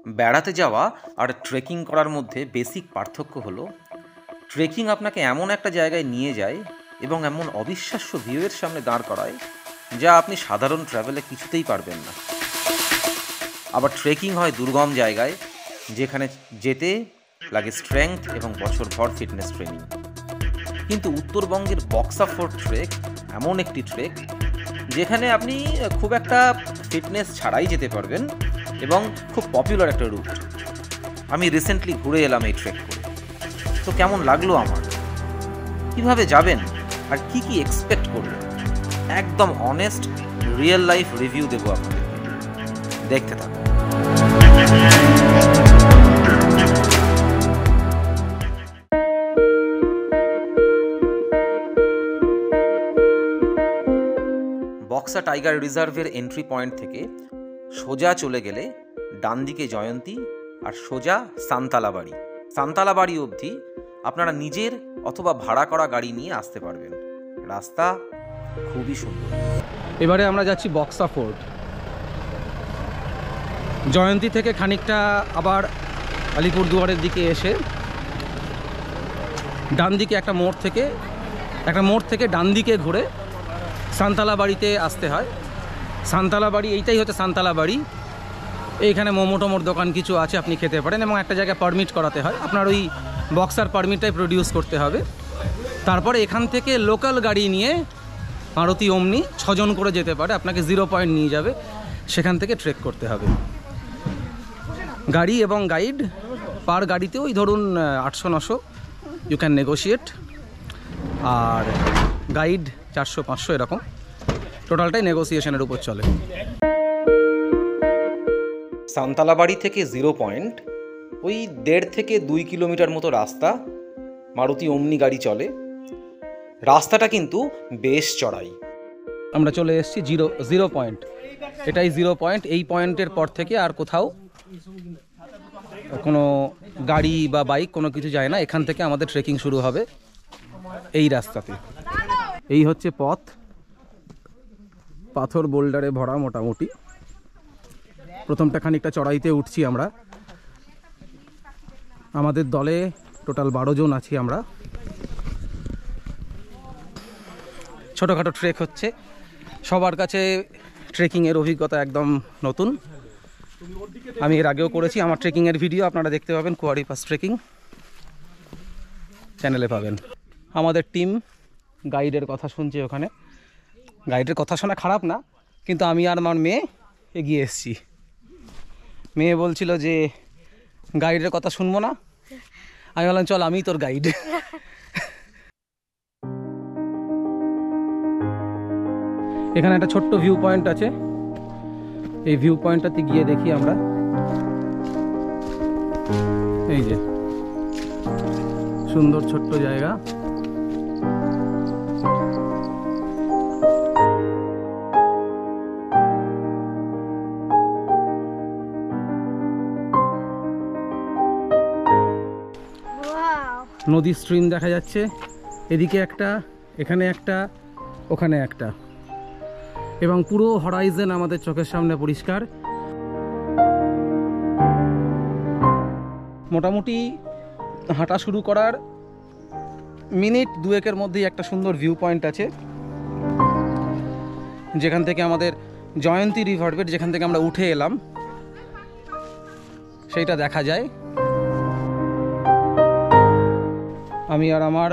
বেড়াতে যাওয়া আর ট্রেকিং করার মধ্যে বেসিক পার্থক্য হলো ট্রেকিং আপনাকে এমন একটা জায়গায় নিয়ে যায় এবং এমন অবিশ্বাস্য ভিউয়ের সামনে দাঁড় করায় যা আপনি সাধারণ ট্রাভেলে কিছুতেই পারবেন না। আবার ট্রেকিং হয় দুর্গম জায়গায়, যেখানে যেতে লাগে স্ট্রেংথ এবং বছরভর ফিটনেস ট্রেনিং। কিন্তু উত্তরবঙ্গের বক্সা ফোর্ট ট্রেক এমন একটি ট্রেক যেখানে আপনি খুব একটা ফিটনেস ছাড়াই যেতে পারবেন এবং খুব পপুলার একটা রুট। আমি রিসেন্টলি ঘুরে এলাম এই ট্রেক করে। তো কেমন লাগলো আমার, কিভাবে যাবেন আর কি কি এক্সপেক্ট করবেন, একদম অনেস্ট রিয়েল লাইফ রিভিউ দেবো আপনাদেরকে, দেখতে থাকুন। বক্সা টাইগার রিজার্ভের এন্ট্রি পয়েন্ট থেকে সোজা চলে গেলে ডান দিকে জয়ন্তী আর সোজা সান্তালাবাড়ি। সান্তালাবাড়ি অবধি আপনারা নিজের অথবা ভাড়া করা গাড়ি নিয়ে আসতে পারবেন। রাস্তা খুবই সুন্দর। এবারে আমরা যাচ্ছি বক্সা ফোর্ট। জয়ন্তী থেকে খানিকটা আবার আলিপুরদুয়ারের দিকে এসে ডান দিকে একটা মোড় থেকে ডান দিকে ঘুরে সান্তালাবাড়িতে আসতে হয়। সান্তালাবাড়ি এইটাই হচ্ছে সান্তালাবাড়ি। এইখানে মোমো টোমোর দোকান কিছু আছে, আপনি খেতে পারেন, এবং একটা জায়গায় পারমিট করাতে হয়, আপনার ওই বক্সার পারমিটটাই প্রডিউস করতে হবে। তারপরে এখান থেকে লোকাল গাড়ি নিয়ে মারুতি ওমনি 6 জন করে যেতে পারে, আপনাকে 0 পয়েন্ট নিয়ে যাবে, সেখান থেকে ট্রেক করতে হবে। গাড়ি এবং গাইড পার গাড়িতে ওই ধরুন 800-900 ইউ ক্যান নেগোশিয়েট, আর গাইড 400-500 এরকম, টোটালটাই নেগোসিয়েশনের উপর চলে। সান্তালাবাড়ি থেকে 0 পয়েন্ট ওই 1.5 থেকে 2 কিলোমিটার মতো রাস্তা, মারুতি ওমনি গাড়ি চলে। রাস্তাটা কিন্তু বেশ চড়াই। আমরা চলে এসেছি জিরো পয়েন্ট, এটাই 0 পয়েন্ট। এই পয়েন্টের পর থেকে আর কোথাও কোনো গাড়ি বা বাইক কোনো কিছু যায় না। এখান থেকে আমাদের ট্রেকিং শুরু হবে এই রাস্তাতে। এই হচ্ছে পথ, পাথর বোল্ডারে ভরা মোটামুটি। প্রথমটা খানিকটা চড়াইতে উঠছি আমরা। আমাদের দলে টোটাল 12 জন আছি আমরা। ছোটোখাটো ট্রেক হচ্ছে, সবার কাছে ট্রেকিংয়ের অভিজ্ঞতা একদম নতুন। আমি এর আগেও করেছি, আমার ট্রেকিংয়ের ভিডিও আপনারা দেখতে পাবেন, কুয়ারি পাস ট্রেকিং চ্যানেলে পাবেন। আমাদের টিম গাইডের কথা শুনছে ওখানে। গাইডের কথা শোনা খারাপ না, কিন্তু আমি আর আমার মেয়ে এগিয়ে এসেছি। মেয়ে বলছিল যে গাইডের কথা শুনবো না, আমি বললাম চল আমি তোর গাইড। এখানে একটা ছোট্ট ভিউ পয়েন্ট আছে, এই ভিউ পয়েন্টটাতে গিয়ে দেখি আমরা। এই যে সুন্দর ছোট্ট জায়গা। নদীর স্ট্রিম দেখা যাচ্ছে, এদিকে একটা, এখানে একটা, ওখানে একটা, এবং পুরো হরাইজন আমাদের চোখের সামনে পরিষ্কার। মোটামুটি হাঁটা শুরু করার মিনিট 2-এর মধ্যেই একটা সুন্দর ভিউ পয়েন্ট আছে, যেখান থেকে আমাদের জয়ন্তী রিভার বেড, যেখান থেকে আমরা উঠে এলাম, সেইটা দেখা যায়। আমি আর আমার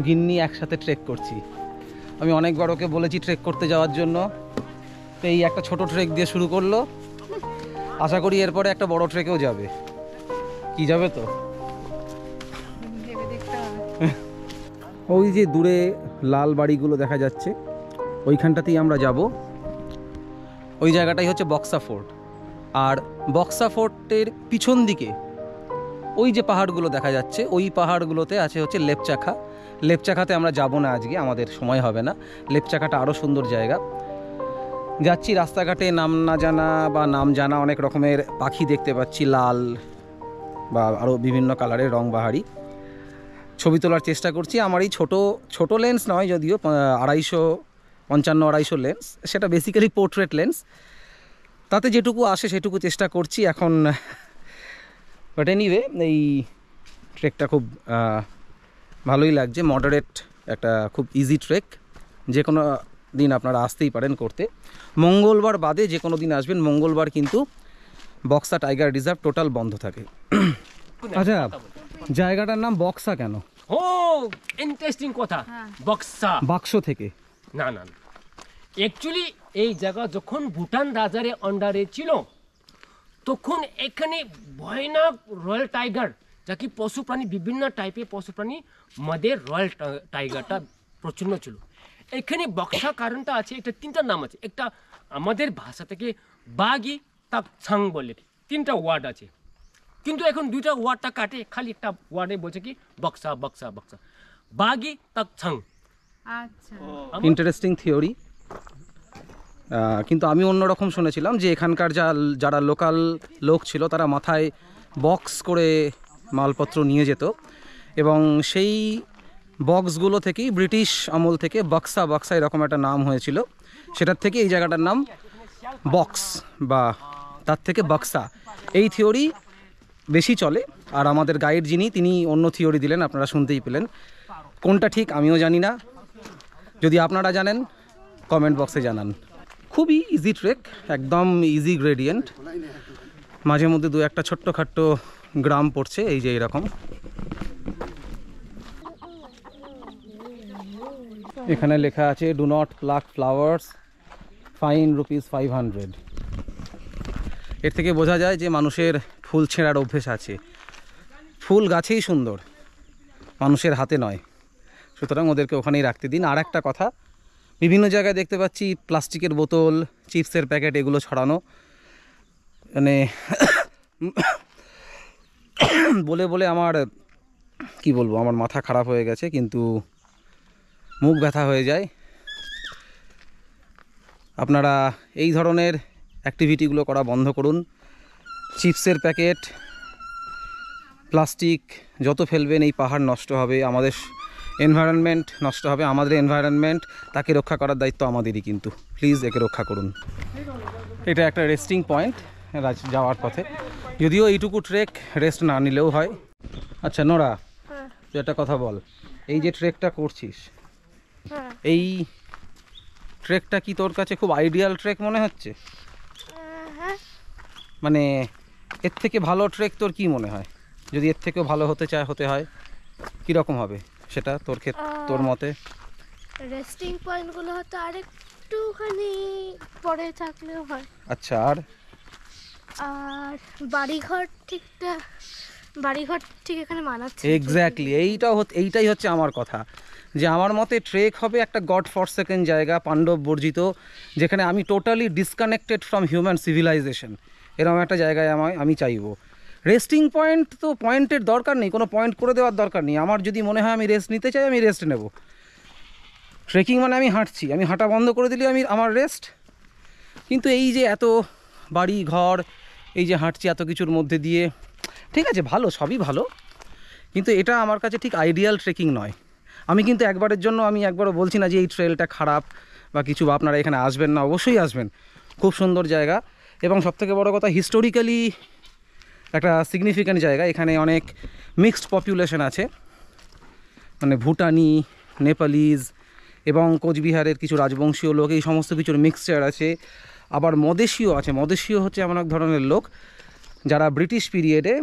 গিন্নি একসাথে ট্রেক করছি। আমি অনেকবার ওকে বলেছি ট্রেক করতে যাওয়ার জন্য, তো এই একটা ছোট ট্রেক দিয়ে শুরু করলো। আশা করি এরপরে একটা বড় ট্রেকেও যাবে। কি যাবে তো? ওই যে দূরে লাল বাড়িগুলো দেখা যাচ্ছে, ওইখানটাতেই আমরা যাব। ওই জায়গাটাই হচ্ছে বক্সা ফোর্ট। আর বক্সা ফোর্টের পিছন দিকে ওই যে পাহাড়গুলো দেখা যাচ্ছে, ওই পাহাড়গুলোতে আছে হচ্ছে লেপচাখা। লেপচাখাতে আমরা যাব না আজকে, আমাদের সময় হবে না। লেপচাখাটা আরও সুন্দর জায়গা। যাচ্ছি, রাস্তাঘাটে নাম না জানা বা নাম জানা অনেক রকমের পাখি দেখতে পাচ্ছি, লাল বা আরও বিভিন্ন কালারের রং বাহারি। ছবি তোলার চেষ্টা করছি। আমার এই ছোট লেন্স নয় যদিও, 55-250 লেন্স, সেটা বেসিক্যালি পোর্ট্রেট লেন্স। তাতে যেটুকু আসে সেটুকু চেষ্টা করছি। এখন বাট এনিওয়ে এই ট্রেকটা খুব ভালোই লাগছে, মডারেট একটা খুব ইজি ট্রেক, যে কোনো দিন আপনারা আসতেই পারেন করতে। মঙ্গলবার বাদে যে কোনো দিন আসবেন, মঙ্গলবার কিন্তু বক্সা টাইগার রিজার্ভ টোটাল বন্ধ থাকে। আচ্ছা, জায়গাটার নাম বক্সা কেন? ও ইন্টারেস্টিং কথা। বক্সা বাক্স থেকে? না না, অ্যাকচুয়ালি এই জায়গা যখন ভুটান রাজার আন্ডারে ছিল তখন এখানে ভয়ানক রয়্যাল টাইগার, যা কি পশু প্রাণী, বিভিন্ন টাইপের পশু প্রাণী মধ্যে রয়্যাল টাইগারটা প্রচন্ড ছিল। এখানে বক্সা কারণটা আছে, এটা তিনটা নাম আছে। একটা আমাদের ভাষা থেকে বাগি তাক ছাং বলে তিনটা ওয়ার্ড আছে, কিন্তু এখন দুইটা ওয়ার্ডটা কাটে, খালি একটা ওয়ার্ডে বলছে কি বক্সা বক্সা বক্সা, বাগি তাক ছাং। আচ্ছা, ইন্টারেস্টিং থিওরি। কিন্তু আমি অন্যরকম শুনেছিলাম যে এখানকার যারা লোকাল লোক ছিল তারা মাথায় বক্স করে মালপত্র নিয়ে যেত, এবং সেই বক্সগুলো থেকেই ব্রিটিশ আমল থেকে বক্সা বক্সা এরকম একটা নাম হয়েছিল, সেটার থেকে এই জায়গাটার নাম বক্স, বা তার থেকে বক্সা। এই থিওরি বেশি চলে। আর আমাদের গাইড যিনি, তিনি অন্য থিওরি দিলেন, আপনারা শুনতেই পেলেন। কোনটা ঠিক আমিও জানি না, যদি আপনারা জানেন কমেন্ট বক্সে জানান। খুবই ইজি ট্রেক, একদম ইজি গ্রেডিয়েন্ট, মাঝে মধ্যে দু একটা ছোট্টখাট্ট গ্রাম পড়ছে, এই যে এরকম। এখানে লেখা আছে do not pluck flowers, fine ₹500। এর থেকে বোঝা যায় যে মানুষের ফুল ছেঁড়ার অভ্যেস আছে। ফুল গাছেই সুন্দর, মানুষের হাতে নয়, সুতরাং ওদেরকে ওখানেই রাখতে দিন। আর একটা কথা, বিভিন্ন জায়গায় দেখতে পাচ্ছি প্লাস্টিকের বোতল, চিপসের প্যাকেট এগুলো ছড়ানো, মানে বলে বলে আমার কি বলবো, আমার মাথা খারাপ হয়ে গেছে, কিন্তু মুখ ব্যথা হয়ে যায়। আপনারা এই ধরনের অ্যাক্টিভিটিগুলো করা বন্ধ করুন। চিপসের প্যাকেট, প্লাস্টিক যত ফেলবেন এই পাহাড় নষ্ট হবে, আমাদের এনভায়রনমেন্ট নষ্ট হবে। আমাদের এনভায়রনমেন্ট, তাকে রক্ষা করার দায়িত্ব আমাদেরই, কিন্তু প্লিজ একে রক্ষা করুন। এটা একটা রেস্টিং পয়েন্ট যাওয়ার পথে, যদিও এইটুকু ট্রেক রেস্ট না নিলেও হয়। আচ্ছা নোরা, তুই একটা কথা বল, এই যে ট্রেকটা করছিস, এই ট্রেকটা কি তোর কাছে খুব আইডিয়াল ট্রেক মনে হচ্ছে? মানে এর থেকে ভালো ট্রেক তোর কি মনে হয়? যদি এর থেকেও ভালো হতে হয় কীরকম হবে সেটা তোর মতে? রেস্টিং পয়েন্টগুলো হয়তো আরেকটুখানি পরে থাকলেও হয়। আচ্ছা, আর বাড়িঘর ঠিক এখানে মানাচ্ছে। এক্স্যাক্টলি, এইটাই হচ্ছে আমার কথা, যে আমার মতে ট্রেক হবে একটা গড ফরসেকেন জায়গা, পাণ্ডব বর্জিত, যেখানে আমি totally disconnected from human civilisation, এরকম একটা জায়গায় আমি চাইবো। রেস্টিং পয়েন্ট তো পয়েন্টের দরকার নেই, কোনো পয়েন্ট করে দেওয়ার দরকার নেই। আমার যদি মনে হয় আমি রেস্ট নিতে চাই, আমি রেস্ট নেব। ট্রেকিং মানে আমি হাঁটছি, আমি হাঁটা বন্ধ করে দিলে আমার রেস্ট। কিন্তু এই যে এত বাড়ি ঘর, এই যে হাঁটছি এত কিছুর মধ্যে দিয়ে, ঠিক আছে ভালো, সবই ভালো, কিন্তু এটা আমার কাছে ঠিক আইডিয়াল ট্রেকিং নয়। আমি কিন্তু আমি একবারও বলছি না যে এই ট্রেলটা খারাপ বা কিছু, বা আপনারা এখানে আসবেন না, অবশ্যই আসবেন, খুব সুন্দর জায়গা। এবং সবথেকে বড় কথা, হিস্টোরিক্যালি একটা সিগনিফিক্যান্ট জায়গা। এখানে অনেক মিক্সড পপুলেশন আছে, মানে ভুটানি, নেপালিজ এবং কোচবিহারের কিছু রাজবংশীয় লোক, এই সমস্ত কিছুর মিক্সচার আছে। আবার মদেশীয় আছে। মদেশীয় হচ্ছে এমন এক ধরনের লোক যারা ব্রিটিশ পিরিয়ডে,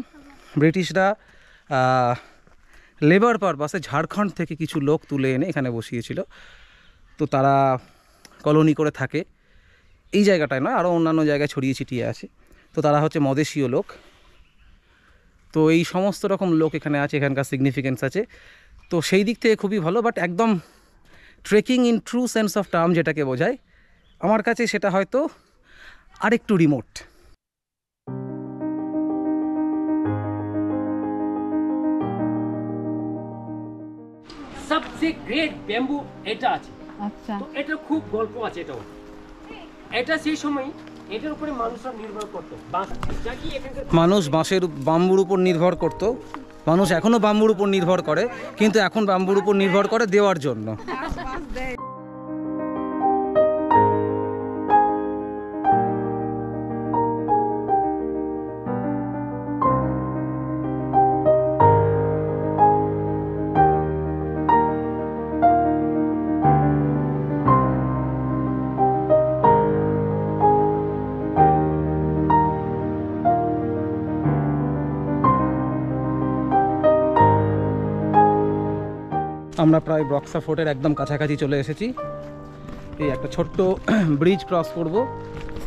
ব্রিটিশরা লেবার পারপাসে ঝাড়খণ্ড থেকে কিছু লোক তুলে এনে এখানে বসিয়েছিল, তো তারা কলোনি করে থাকে এই জায়গাটায় নয়, আরও অন্যান্য জায়গায় ছড়িয়ে ছিটিয়ে আছে। তো তারা হচ্ছে মদেশীয় লোক। তো এই সমস্ত রকম লোক এখানে আছে, এখানকার সিগনিফিকেন্স আছে, তো সেই দিক থেকে খুবই ভালো। বাট একদম trekking in true sense of term যেটাকে বোঝায়, আমার কাছে সেটা হয়তো আরেকটু রিমোট। সবচেয়ে গ্রেট ব্যাম্বু এটা আছে। আচ্ছা, তো এটা খুব গল্প আছে। এটা সেই সময় এটার উপরে মানুষরা নির্ভর করতো। মানুষ বাম্বুর উপর নির্ভর করত, মানুষ এখনও বাম্বুর উপর নির্ভর করে, কিন্তু এখন বাম্বুর উপর নির্ভর করে দেওয়ার জন্য। আমরা প্রায় বক্সা ফোর্টের একদম কাছাকাছি চলে এসেছি। এই একটা ছোট্ট ব্রিজ ক্রস করব।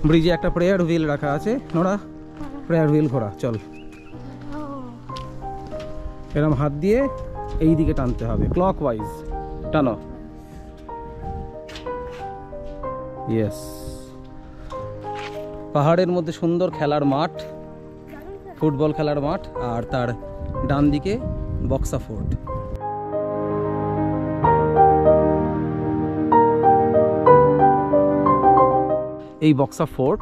ব্রিজে একটা প্রেয়ার হুইল রাখা আছে, নোরা প্রেয়ার হুইল ঘোরা, চল। এরকম হাত দিয়ে এই দিকে টানতে হবে, ক্লক ওয়াইজ টানো। ইয়েস, পাহাড়ের মধ্যে সুন্দর খেলার মাঠ, ফুটবল খেলার মাঠ, আর তার ডান দিকে বক্সা ফোর্ট। এই বক্সা ফোর্ট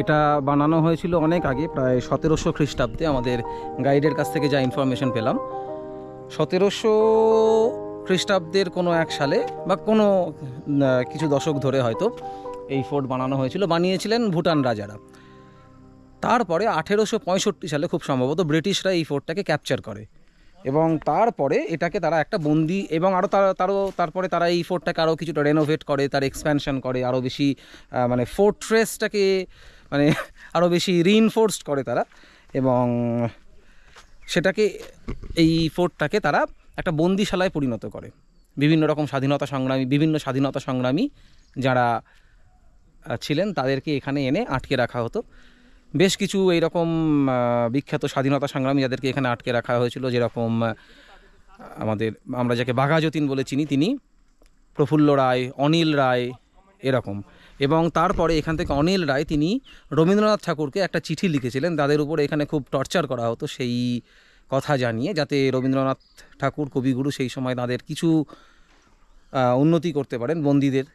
এটা বানানো হয়েছিল অনেক আগে, প্রায় 1700 খ্রিস্টাব্দে। আমাদের গাইডের কাছ থেকে যা ইনফরমেশন পেলাম, 1700 খ্রিস্টাব্দের কোনো এক সালে বা কোনো কিছু দশক ধরে হয়তো এই ফোর্ট বানানো হয়েছিল। বানিয়েছিলেন ভুটান রাজারা। তারপরে 1865 সালে খুব সম্ভবত ব্রিটিশরা এই ফোর্টটাকে ক্যাপচার করে, এবং তারপরে এটাকে তারা একটা বন্দি, এবং তারপরে তারা এই ফোর্টটাকে আরও কিছুটা রেনোভেট করে, তার এক্সপ্যানশন করে, আরও বেশি মানে ফোর্ট্রেসটাকে মানে আরও বেশি রিইনফোর্সড করে তারা, এবং সেটাকে এই ফোর্টটাকে তারা একটা বন্দিশালায় পরিণত করে। বিভিন্ন স্বাধীনতা সংগ্রামী যারা ছিলেন তাদেরকে এখানে এনে আটকে রাখা হতো। বেশ কিছু এইরকম বিখ্যাত স্বাধীনতা সংগ্রামী যাদেরকে এখানে আটকে রাখা হয়েছিল, যেরকম আমরা যাকে বাঘা যতীন বলে চিনি, তিনি, প্রফুল্ল রায়, অনিল রায়, এরকম। এবং তারপরে এখান থেকে অনিল রায় তিনি রবীন্দ্রনাথ ঠাকুরকে একটা চিঠি লিখেছিলেন, তাদের উপরে এখানে খুব টর্চার করা হতো সেই কথা জানিয়ে, যাতে রবীন্দ্রনাথ ঠাকুর কবিগুরু সেই সময় তাদের কিছু উন্নতি করতে পারেন, বন্দীদের,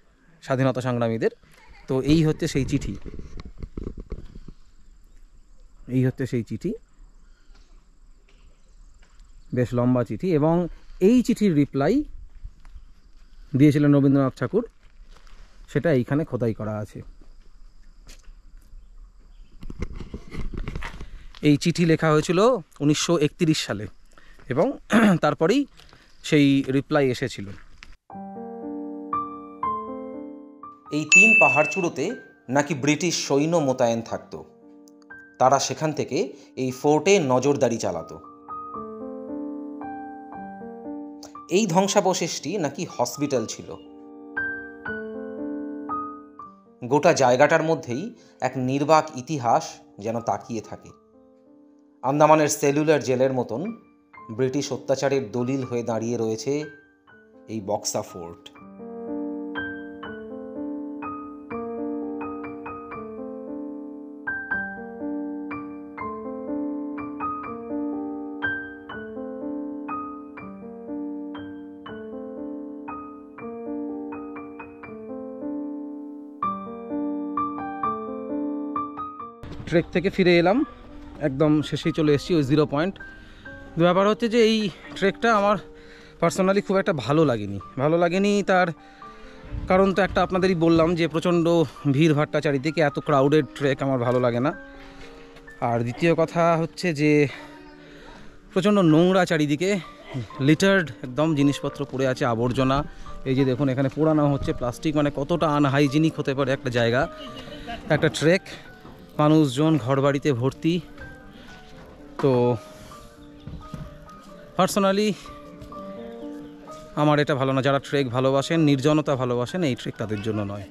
স্বাধীনতা সংগ্রামীদের। তো এই হচ্ছে সেই চিঠি, বেশ লম্বা চিঠি, এবং এই চিঠির রিপ্লাই দিয়েছিলেন রবীন্দ্রনাথ ঠাকুর, সেটা এইখানে খোদাই করা আছে। এই চিঠি লেখা হয়েছিল 1931 সালে, এবং তারপরেই সেই রিপ্লাই এসেছিল। এই 3 পাহাড়চূড়োতে নাকি ব্রিটিশ সৈন্য মোতায়েন থাকতো। তারা সেখান থেকে এই ফোর্টে নজরদারি চালাতো। এই ধ্বংসাবশেষটি নাকি হসপিটাল ছিল। গোটা জায়গাটার মধ্যেই এক নির্বাক ইতিহাস যেন তাকিয়ে থাকে। আন্দামানের সেলুলার জেলের মতন ব্রিটিশ অত্যাচারের দলিল হয়ে দাঁড়িয়ে রয়েছে এই বক্সা ফোর্ট। ট্রেক থেকে ফিরে এলাম, একদম শেষেই চলে এসেছি, ওই 0 পয়েন্ট। ব্যাপার হচ্ছে যে এই ট্রেকটা আমার পার্সোনালি খুব একটা ভালো লাগেনি। তার কারণ তো একটা আপনাদেরই বললাম, যে প্রচণ্ড ভিড়ভাট্টা চারিদিকে, এত ক্রাউডেড ট্রেক আমার ভালো লাগে না। আর দ্বিতীয় কথা হচ্ছে যে প্রচণ্ড নোংরা চারিদিকে, লিটার্ড একদম, জিনিসপত্র পড়ে আছে, আবর্জনা। এই যে দেখুন এখানে পোড়ানো হচ্ছে প্লাস্টিক, মানে কতটা আনহাইজিনিক হতে পারে একটা জায়গা, একটা ট্রেক, মানুষজন ঘরবাড়িতে ভর্তি। তো পার্সোনালি আমার এটা ভালো না। যারা ট্রেক ভালোবাসেন, নির্জনতা ভালোবাসেন, এই ট্রেক তাদের জন্য নয়।